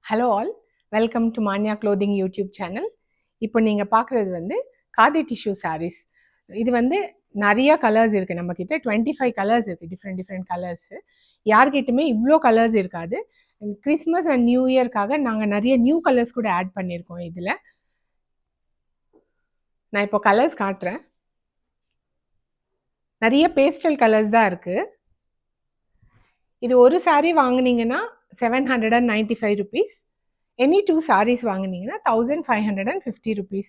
Hello all, welcome to Manya clothing YouTube channel. இப்போ நீங்கள் பார்க்குறது வந்து காதி டிஷ்யூ சாரீஸ். இது வந்து நிறைய கலர்ஸ் இருக்குது நம்மக்கிட்ட. 25 கலர்ஸ் இருக்குது, டிஃப்ரெண்ட் டிஃப்ரெண்ட் கலர்ஸு. யார்கிட்டுமே இவ்வளோ கலர்ஸ் இருக்காது. கிறிஸ்மஸ் அண்ட் நியூ இயர்க்காக நாங்கள் நிறைய நியூ கலர்ஸ் கூட ஆட் பண்ணியிருக்கோம் இதில். நான் இப்போ கலர்ஸ் காட்டுறேன். நிறைய பேஸ்டல் கலர்ஸ் தான் இருக்குது. இது ஒரு சாரீ வாங்கினீங்கன்னா 795 rupees. எனி 2 sarees வாங்கினீங்கன்னா 1550 rupees.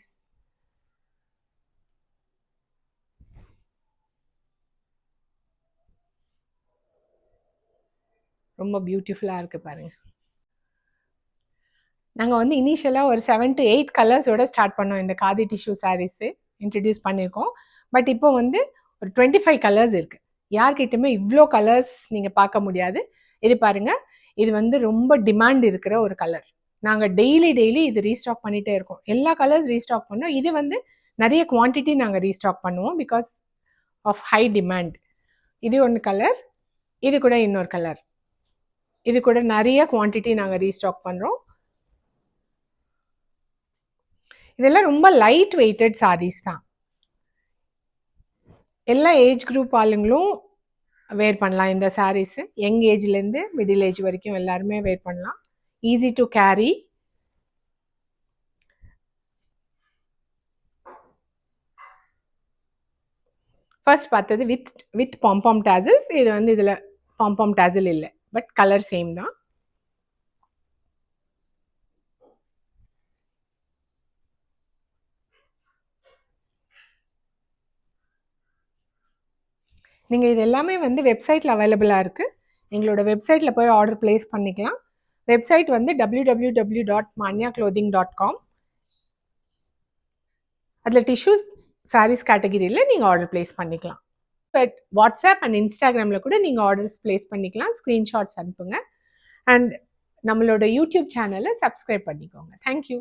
ரொம்ப பியூட்டிஃபுல்லாக இருக்குது பாருங்கள். நாங்கள் வந்து இனிஷியலாக ஒரு 7 to 8 கலர்ஸோட ஸ்டார்ட் பண்ணோம். இந்த காதி டிஷ்யூ சாரீஸு இன்ட்ரடியூஸ் பண்ணியிருக்கோம். பட் இப்போ வந்து ஒரு 25 கலர்ஸ் இருக்குது. யார்கிட்டயுமே இவ்வளோ கலர்ஸ் நீங்கள் பார்க்க முடியாது. இது பாருங்கள், இது வந்து ரொம்ப டிமாண்ட் இருக்கிற ஒரு கலர். நாங்கள் டெய்லி இது ரீஸ்டாக் பண்ணிகிட்டே இருக்கோம். எல்லா கலர்ஸ் ரீஸ்டாக் பண்ணோம். இது வந்து நிறைய குவான்டிட்டி நாங்கள் ரீஸ்டாக் பண்ணுவோம் பிகாஸ் ஆஃப் ஹை டிமாண்ட். இது ஒன்று கலர், இது கூட இன்னொரு கலர். இது கூட நிறைய குவான்டிட்டி நாங்கள் ரீஸ்டாக் பண்ணுறோம். இதெல்லாம் ரொம்ப லைட் வெயிட்டட் சாரீஸ் தான். எல்லா ஏஜ் குரூப் ஆளுங்களும் வேர் பண்ணலாம் இந்த சாரீஸு. யங் ஏஜ்லேருந்து மிடில் ஏஜ் வரைக்கும் எல்லாருமே வேர் பண்ணலாம். Easy to carry. ஃபர்ஸ்ட் பார்த்தது வித் பாம்பாம் டாசல்ஸ். இது வந்து இதில் பாம்பாம் டாசல் இல்லை, பட் கலர் சேம் தான். நீங்கள் இது எல்லாமே வந்து வெப்சைட்டில் அவைலபிளாக இருக்குது. எங்களோட வெப்சைட்டில் போய் ஆர்டர் ப்ளேஸ் பண்ணிக்கலாம். வெப்சைட் வந்து www.manyaclothing.com. அதில் டிஷ்யூ சாரீஸ் கேட்டகிரியில் நீங்கள் ஆர்டர் ப்ளேஸ் பண்ணிக்கலாம். பட் வாட்ஸ்அப் அண்ட் இன்ஸ்டாகிராமில் கூட நீங்கள் ஆர்டர்ஸ் ப்ளேஸ் பண்ணிக்கலாம். ஸ்க்ரீன்ஷாட்ஸ் அனுப்புங்க. அண்ட் நம்மளோட யூடியூப் சேனலை சப்ஸ்கிரைப் பண்ணிக்கோங்க. தேங்க்யூ.